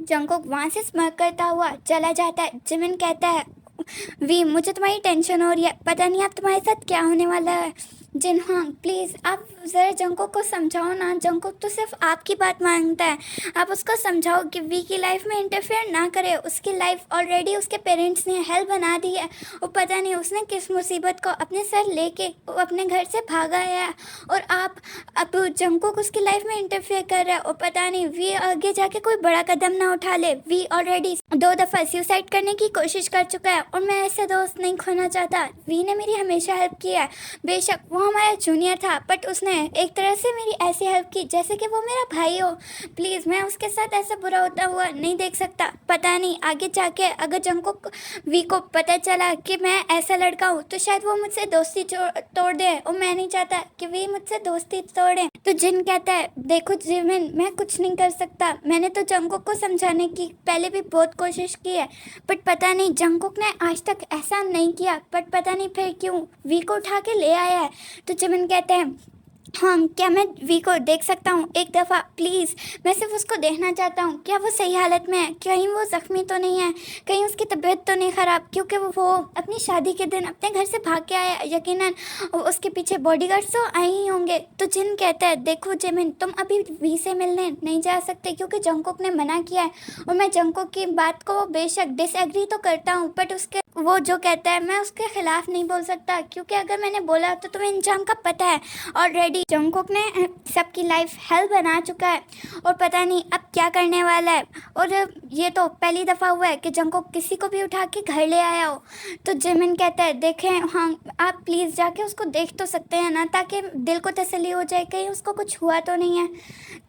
Jungkook वहां से स्mirk करता हुआ चला जाता है। जिमिन कहता है, वी मुझे तुम्हारी टेंशन हो रही है, पता नहीं अब तुम्हारे साथ क्या होने वाला है। जिन, हाँ प्लीज़ आप ज़रा जंगकुक को समझाओ ना, जंगकुक तो सिर्फ आपकी बात मांगता है। आप उसको समझाओ कि वी की लाइफ में इंटरफेयर ना करे। उसकी लाइफ ऑलरेडी उसके पेरेंट्स ने हेल बना दी है। वो पता नहीं उसने किस मुसीबत को अपने सर लेके अपने घर से भागा है, और आप अब जंगकुक उसकी लाइफ में इंटरफेयर कर रहा है। और पता नहीं वी आगे जाके कोई बड़ा कदम ना उठा ले। वी ऑलरेडी 2 दफ़ा सुसाइड करने की कोशिश कर चुका है, और मैं ऐसा दोस्त नहीं खोना चाहता। वी ने मेरी हमेशा हेल्प की है, बेशक वो हमारा जूनियर था, बट उसने एक तरह से मेरी ऐसी हेल्प की जैसे कि वो मेरा भाई हो। प्लीज़ मैं उसके साथ ऐसा बुरा होता हुआ नहीं देख सकता। पता नहीं आगे जाके अगर जंगकुक वी को पता चला कि मैं ऐसा लड़का हूँ तो शायद वो मुझसे दोस्ती तोड़ दे, और मैं नहीं चाहता कि वी मुझसे दोस्ती तोड़े। तो जिन कहता है, देखो जिमिन मैं कुछ नहीं कर सकता। मैंने तो जंगकुक को समझाने की पहले भी बहुत कोशिश की है, बट पता नहीं जंगकुक ने आज तक ऐसा नहीं किया। बट पता नहीं फिर क्यों वी को उठा के ले आया है। तो जिमिन कहते हैं, हाँ क्या मैं वी को देख सकता हूँ एक दफ़ा प्लीज़? मैं सिर्फ उसको देखना चाहता हूँ। क्या वो सही हालत में है? कहीं वो ज़ख्मी तो नहीं है? कहीं उसकी तबीयत तो नहीं ख़राब? क्योंकि वो अपनी शादी के दिन अपने घर से भाग के आया, यकीनन उसके पीछे बॉडीगार्ड्स तो आए ही होंगे। तो जिन कहता है, देखो जिमिन तुम अभी वी से मिलने नहीं जा सकते क्योंकि जंगकुक ने मना किया है, और मैं जंगकुक की बात को बेशक डिसएग्री तो करता हूँ, बट उसके वो जो कहता है मैं उसके खिलाफ नहीं बोल सकता, क्योंकि अगर मैंने बोला तो तुम्हें इंजाम का पता है। ऑलरेडी जंगकुक ने सबकी लाइफ हेल बना चुका है, और पता नहीं अब क्या करने वाला है। और ये तो पहली दफ़ा हुआ है कि जंगकुक किसी को भी उठा के घर ले आया हो। तो जिमिन कहता है, देखें हाँ आप प्लीज़ जाके उसको देख तो सकते हैं ना, ताकि दिल को तसल्ली हो जाए कहीं उसको कुछ हुआ तो नहीं है।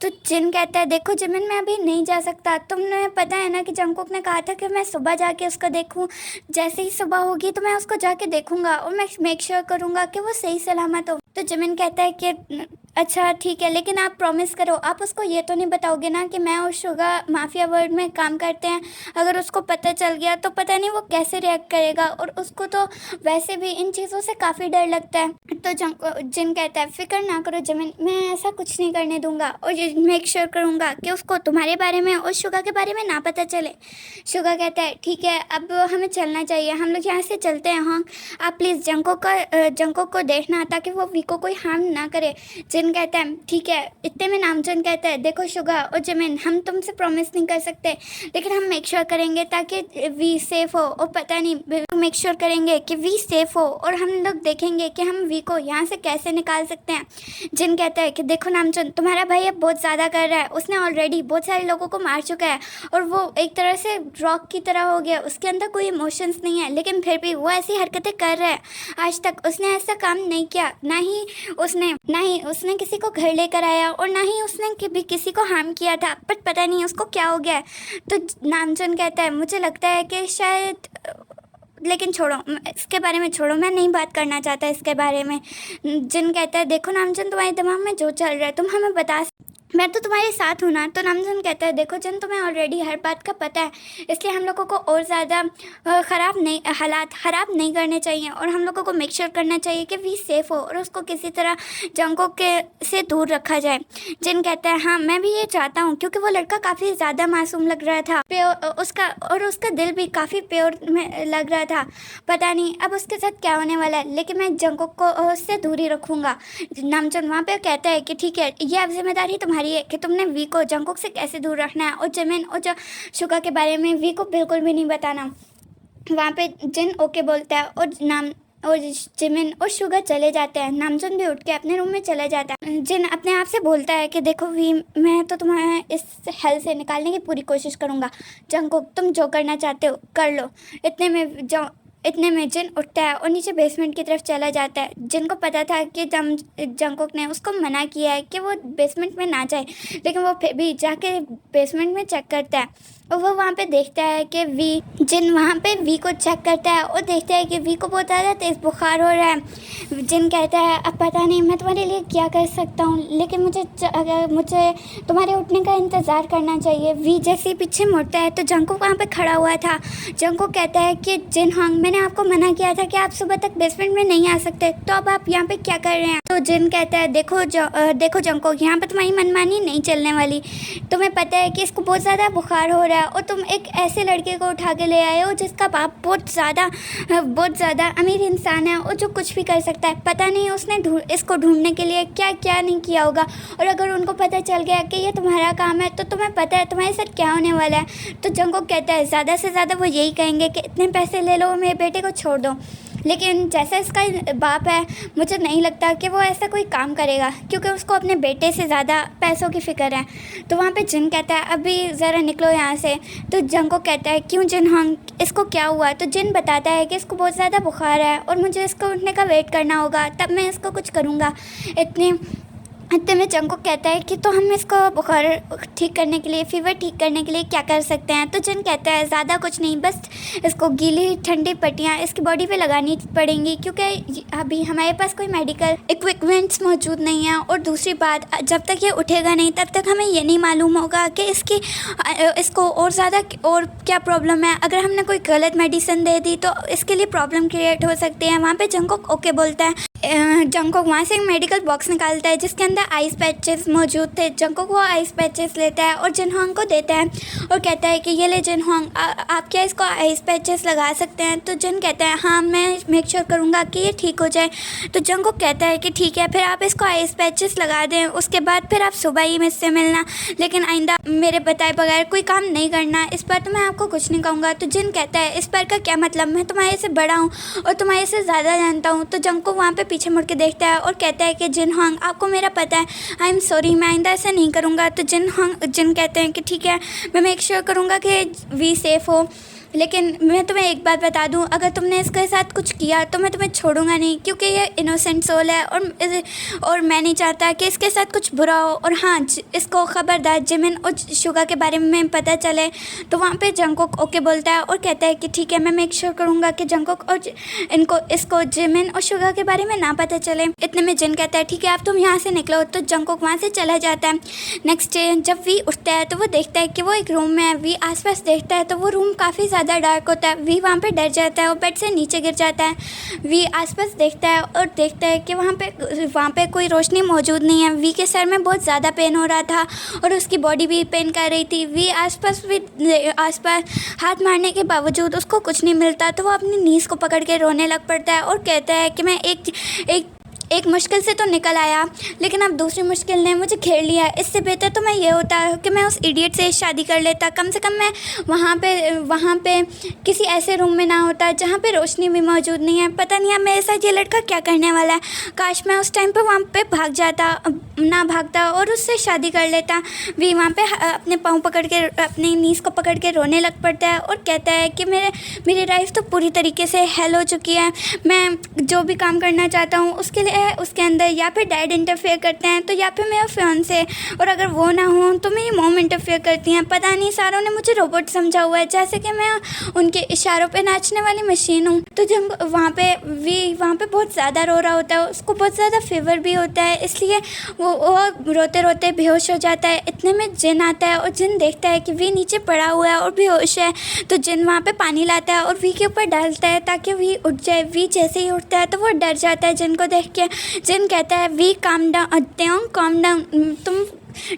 तो जिन कहता है, देखो जिमिन मैं अभी नहीं जा सकता। तुमने पता है ना कि जंगकुक ने कहा था कि मैं सुबह जाके उसको देखूं। जैसे ही सुबह होगी तो मैं उसको जाके देखूंगा, और मैं मेक श्योर करूंगा कि वो सही सलामत हो। तो जिमिन कहता है कि अच्छा ठीक है, लेकिन आप प्रॉमिस करो, आप उसको ये तो नहीं बताओगे ना कि मैं और शुगा माफिया वर्ल्ड में काम करते हैं? अगर उसको पता चल गया तो पता नहीं वो कैसे रिएक्ट करेगा, और उसको तो वैसे भी इन चीज़ों से काफ़ी डर लगता है। तो जिन कहता है, फिक्र ना करो जिमिन, मैं ऐसा कुछ नहीं करने दूंगा, और मेक श्योर करूंगा कि उसको तुम्हारे बारे में और शुगा के बारे में ना पता चले। शुगा कहता है, ठीक है अब हमें चलना चाहिए, हम लोग यहाँ से चलते हैं। हाँ आप प्लीज़ जंगकुक को देखना ताकि वो वी को कोई हार्म ना करे। जिन कहता है, ठीक है। इतने में नामचंद कहता है, देखो शुगा और जिमिन हम तुमसे प्रॉमिस नहीं कर सकते, लेकिन हम मेक श्योर करेंगे ताकि वी सेफ हो, और पता नहीं मेक श्योर करेंगे कि वी सेफ हो, और हम लोग देखेंगे कि हम वी को यहाँ से कैसे निकाल सकते हैं। जिन कहता है कि देखो नामचंद तुम्हारा भाई अब बहुत ज़्यादा कर रहा है, उसने ऑलरेडी बहुत सारे लोगों को मार चुका है, और वो एक तरह से रॉक की तरह हो गया, उसके अंदर कोई इमोशंस नहीं है, लेकिन फिर भी वो ऐसी हरकतें कर रहा है। आज तक उसने ऐसा काम नहीं किया, ना ही उसने किसी को घर लेकर आया, और ना ही उसने कभी किसी को हार्म किया था, बट पता नहीं उसको क्या हो गया है। तो नामचंद कहता है, मुझे लगता है कि शायद, लेकिन छोड़ो इसके बारे में, छोड़ो मैं नहीं बात करना चाहता इसके बारे में। जिन कहता है, देखो नामचंद तुम्हारे दिमाग में जो चल रहा है तुम हमें बता, मैं तो तुम्हारे साथ हूँ ना। तो नामचंद कहता है, देखो जिन तुम्हें ऑलरेडी हर बात का पता है, इसलिए हम लोगों को और ज़्यादा हालात ख़राब नहीं करने चाहिए, और हम लोगों को मेक श्योर करना चाहिए कि वी सेफ़ हो, और उसको किसी तरह जंगकुक के से दूर रखा जाए। जिन कहता है, हाँ मैं भी ये चाहता हूँ, क्योंकि वो लड़का काफ़ी ज़्यादा मासूम लग रहा था, उसका दिल भी काफ़ी प्योर में लग रहा था। पता नहीं अब उसके साथ क्या होने वाला है, लेकिन मैं जंगकुक को उससे दूर ही रखूँगा। नामचंद वहाँ पर कहता है कि ठीक है, ये अब जिम्मेदारी तुम्हारी है कि तुमने वी को जंगकुक से कैसे दूर रखना है, और जिमिन और जो शुगा के बारे में वी को बिल्कुल भी नहीं बताना। वहाँ पे जिन ओके बोलता है, और जिमिन और शुगा चले जाते हैं। नामचंद भी उठ के अपने रूम में चला जाता है। जिन अपने आप से बोलता है कि देखो वी, मैं तो तुम्हें इस हेल से निकालने की पूरी कोशिश करूँगा, जंगकुक तुम जो करना चाहते हो कर लो। इतने में जिन उठता है और नीचे बेसमेंट की तरफ चला जाता है। जिन को पता था कि जंगकुक ने उसको मना किया है कि वो बेसमेंट में ना जाए, लेकिन वो फिर भी जाके बेसमेंट में चेक करता है, और वो वहाँ पे देखता है कि जिन वहाँ पे वी को चेक करता है और देखता है कि वी को बहुत ज़्यादा तेज़ बुखार हो रहा है। जिन कहता है अब पता नहीं मैं तुम्हारे लिए क्या कर सकता हूँ, लेकिन मुझे तुम्हारे उठने का इंतज़ार करना चाहिए। वी जैसे ही पीछे मुड़ता है तो जंगकुक वहाँ पे खड़ा हुआ था। जंगकुक कहता है कि जिन हांग, मैंने आपको मना किया था कि आप सुबह तक बेसमेंट में नहीं आ सकते, तो अब आप यहाँ पे क्या कर रहे हैं? तो जिन कहता है देखो जंगकुक, यहाँ पे तुम्हारी मनमानी नहीं चलने वाली। तुम्हें पता है कि इसको बहुत ज़्यादा बुखार हो रहा है और तुम एक ऐसे लड़के को उठा के ले आए हो जिसका बाप बहुत ज़्यादा अमीर इंसान है और जो कुछ भी कर सकता है। पता नहीं उसने इसको ढूंढने के लिए क्या क्या नहीं किया होगा, और अगर उनको पता चल गया कि ये तुम्हारा काम है तो तुम्हें पता है तुम्हारे साथ क्या होने वाला है। तो जंगकुक कहता है ज़्यादा से ज़्यादा वो यही कहेंगे कि इतने पैसे ले लो और मेरे बेटे को छोड़ दो, लेकिन जैसा इसका बाप है मुझे नहीं लगता कि वो ऐसा कोई काम करेगा, क्योंकि उसको अपने बेटे से ज़्यादा पैसों की फ़िक्र है। तो वहाँ पे जिन कहता है अभी ज़रा निकलो यहाँ से। तो जंगकुक कहता है क्यों जिन हांग, इसको क्या हुआ? तो जिन बताता है कि इसको बहुत ज़्यादा बुखार है और मुझे इसको उठने का वेट करना होगा, तब मैं इसको कुछ करूँगा। इतने में जंगकुक कहता है कि तो हम इसको बुखार ठीक करने के लिए, फीवर ठीक करने के लिए क्या कर सकते हैं? तो जिन कहता है ज़्यादा कुछ नहीं, बस इसको गीली ठंडी पट्टियाँ इसकी बॉडी पे लगानी पड़ेंगी, क्योंकि अभी हमारे पास कोई मेडिकल इक्विपमेंट्स मौजूद नहीं है। और दूसरी बात, जब तक ये उठेगा नहीं तब तक हमें ये नहीं मालूम होगा कि इसको और ज़्यादा और क्या प्रॉब्लम है। अगर हमने कोई गलत मेडिसिन दे दी तो इसके लिए प्रॉब्लम क्रिएट हो सकती है। वहाँ पर जंगकुक ओके बोलता है। जंगकुक वहाँ से एक मेडिकल बॉक्स निकालता है जिसके अंदर आइस पैचेस मौजूद थे। जंगकुक वो आइस पैचेस लेता है और जिनहोंग को देता है और कहता है कि ये ले जिनहोंग, आप क्या इसको आइस पैचेस लगा सकते हैं? तो जिन कहता है हाँ, मैं मेक श्योर करूँगा कि ये ठीक हो जाए। तो जंगकुक कहता है कि ठीक है, फिर आप इसको आइस पैचेस लगा दें, उसके बाद फिर आप सुबह ही मुझसे मिलना, लेकिन आइंदा मेरे बताए बगैर कोई काम नहीं करना। इस पर तो मैं आपको कुछ नहीं कहूँगा। तो जिन कहता है इस पर का क्या मतलब, मैं तुम्हारे से बड़ा हूँ और तुम्हारे से ज़्यादा जानता हूँ। तो जंगकुक वहाँ पे पीछे मुड़ के देखता है और कहता है कि जिनहोंग, आपको मेरा पता है, आई एम सॉरी, मैं आइंदा ऐसा नहीं करूँगा। तो जिन कहते हैं कि ठीक है, मैं मेक श्योर करूँगा कि वी सेफ हो, लेकिन मैं तुम्हें एक बात बता दूं, अगर तुमने इसके साथ कुछ किया तो मैं तुम्हें छोड़ूंगा नहीं, क्योंकि ये इनोसेंट सोल है और मैं नहीं चाहता कि इसके साथ कुछ बुरा हो। और हाँ, इसको खबरदार जिमिन और शुगा के बारे में पता चले। तो वहाँ पे जंगकुक ओके बोलता है और कहता है कि ठीक है, मैं मेक श्योर करूँगा कि जंगकुक और इसको जिमिन और शुगा के बारे में ना पता चले। इतने में जिन कहता है ठीक है, अब तुम यहाँ से निकलो। तो जंगकुक वहाँ से चला जाता है। नेक्स्ट डे जब वी उठता है तो वो देखता है कि वो एक रूम में है। वी आसपास देखता है तो वो रूम काफ़ी ज़्यादा डार्क होता है। वी वहाँ पे डर जाता है और बेड से नीचे गिर जाता है। वी आसपास देखता है और देखता है कि वहाँ पे कोई रोशनी मौजूद नहीं है। वी के सर में बहुत ज़्यादा पेन हो रहा था और उसकी बॉडी भी पेन कर रही थी। वी आसपास हाथ मारने के बावजूद उसको कुछ नहीं मिलता, तो वो अपनी नीज़ को पकड़ के रोने लग पड़ता है और कहता है कि मैं एक मुश्किल से तो निकल आया, लेकिन अब दूसरी मुश्किल ने मुझे घेर लिया। इससे बेहतर तो मैं ये होता कि मैं उस इडियट से शादी कर लेता। कम से कम मैं वहाँ पे किसी ऐसे रूम में ना होता जहाँ पे रोशनी भी मौजूद नहीं है। पता नहीं अब मेरे साथ ये लड़का क्या करने वाला है। काश मैं उस टाइम पे वहाँ पे भागता और उससे शादी कर लेता। भी वहाँ पे अपने पाँव पकड़ के, अपनी नीज़ को पकड़ के रोने लग पड़ता है और कहता है कि मेरी लाइफ तो पूरी तरीके से हेल हो चुकी है। मैं जो भी काम करना चाहता हूँ उसके लिए उसके अंदर या फिर डैड इंटरफेयर करते हैं तो या फिर मेरा फियांसे, और अगर वो ना हो तो मेरी मॉम इंटरफेयर करती हैं। पता नहीं सारों ने मुझे रोबोट समझा हुआ है, जैसे कि मैं उनके इशारों पे नाचने वाली मशीन हूँ। तो जब वहाँ पे बहुत ज़्यादा रो रहा होता है, उसको बहुत ज़्यादा फीवर भी होता है, इसलिए वो रोते रोते बेहोश हो जाता है। इतने में जिन आता है और जिन देखता है कि वी नीचे पड़ा हुआ है और बेहोश है। तो जिन वहाँ पे पानी लाता है और वी के ऊपर डालता है ताकि वी उठ जाए। वी जैसे ही उठता है तो वो डर जाता है जिन को देख के। जिन कहता है वी काम डाउन, तुम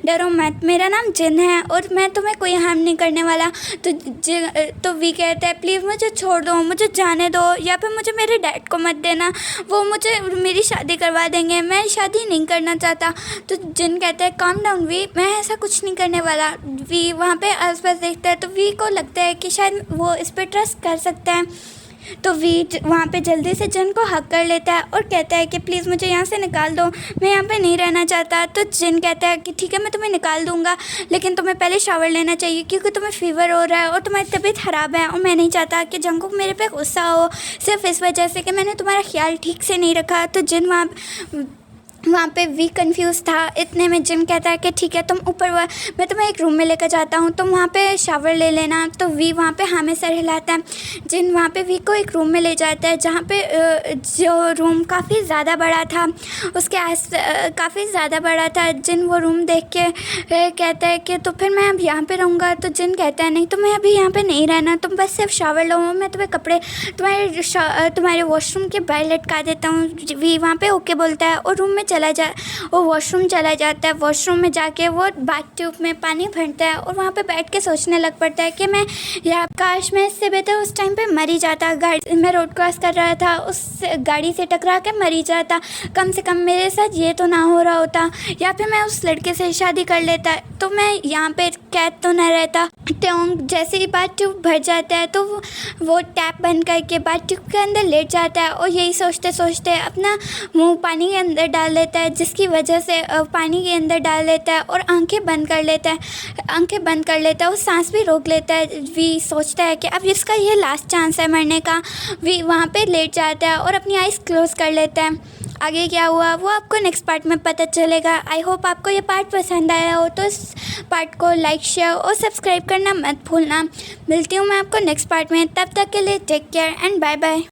डरो मत, मेरा नाम जिन है और मैं तुम्हें कोई हार्म नहीं करने वाला। तो वी कहता है प्लीज़ मुझे छोड़ दो, मुझे जाने दो, या फिर मुझे मेरे डैड को मत देना, वो मुझे मेरी शादी करवा देंगे, मैं शादी नहीं करना चाहता। तो जिन कहता है काम डाउन वी, मैं ऐसा कुछ नहीं करने वाला। वी वहाँ पे आसपास देखता है तो वी को लगता है कि शायद वो इस पर ट्रस्ट कर सकता है। तो वी वहाँ पे जल्दी से जिन को हक कर लेता है और कहता है कि प्लीज़ मुझे यहाँ से निकाल दो, मैं यहाँ पे नहीं रहना चाहता। तो जिन कहता है कि ठीक है, मैं तुम्हें निकाल दूँगा, लेकिन तुम्हें पहले शावर लेना चाहिए क्योंकि तुम्हें फ़ीवर हो रहा है और तुम्हारी तबीयत ख़राब है और मैं नहीं चाहता कि जंगकुक मेरे पे गुस्सा हो सिर्फ इस वजह से कि मैंने तुम्हारा ख्याल ठीक से नहीं रखा। तो जिन वहाँ वहाँ पे वी कंफ्यूज था। इतने में जिन कहता है कि ठीक है तुम ऊपर मैं तुम्हें एक रूम में लेकर जाता हूँ, तुम वहाँ पे शावर ले लेना। तो वी वहाँ पे हाँ में सर हिलाता है। जिन वहाँ पे वी को एक रूम में ले जाता है जहाँ पे जो रूम काफ़ी ज़्यादा बड़ा था, उसके आस काफ़ी ज़्यादा बड़ा था। जिन वो रूम देख के कहता है कि तो फिर मैं अब यहाँ पे रहूँगा। तो जिन कहता है नहीं तुम्हें अभी यहाँ पे नहीं रहना, तुम बस सिर्फ शावर लो, मैं तुम्हें कपड़े तुम्हारे वॉशरूम के बाहर लटका देता हूँ। वी वहाँ पे ओके बोलता है और रूम में वो वॉशरूम चला जाता है। वॉशरूम में जाके वो बाथ ट्यूब में पानी भरता है और वहाँ पे बैठ के सोचने लग पड़ता है कि मैं या काश मैं इससे बेहतर उस टाइम पे मर ही जाता। गाड़ी मैं रोड क्रॉस कर रहा था, उस गाड़ी से टकरा के मर ही जाता। कम से कम मेरे साथ ये तो ना हो रहा होता, या फिर मैं उस लड़के से शादी कर लेता तो मैं यहाँ पे कैद तो न रहता। ट्योंग जैसे ही बाथ ट्यूब भर जाता है तो वो टैप बंद करके बाथ ट्यूब के अंदर लेट जाता है और यही सोचते सोचते अपना मुंह पानी के अंदर डाल लेता है, जिसकी वजह से पानी के अंदर डाल लेता है और आंखें बंद कर लेता है। वो सांस भी रोक लेता है। वी सोचता है कि अब इसका ये लास्ट चांस है मरने का। वी वहाँ पे लेट जाता है और अपनी आइज़ क्लोज कर लेता है। आगे क्या हुआ वो आपको नेक्स्ट पार्ट में पता चलेगा। आई होप आपको ये पार्ट पसंद आया हो, तो इस पार्ट को लाइक शेयर और सब्सक्राइब करना मत भूलना। मिलती हूँ मैं आपको नेक्स्ट पार्ट में, तब तक के लिए take care and bye bye.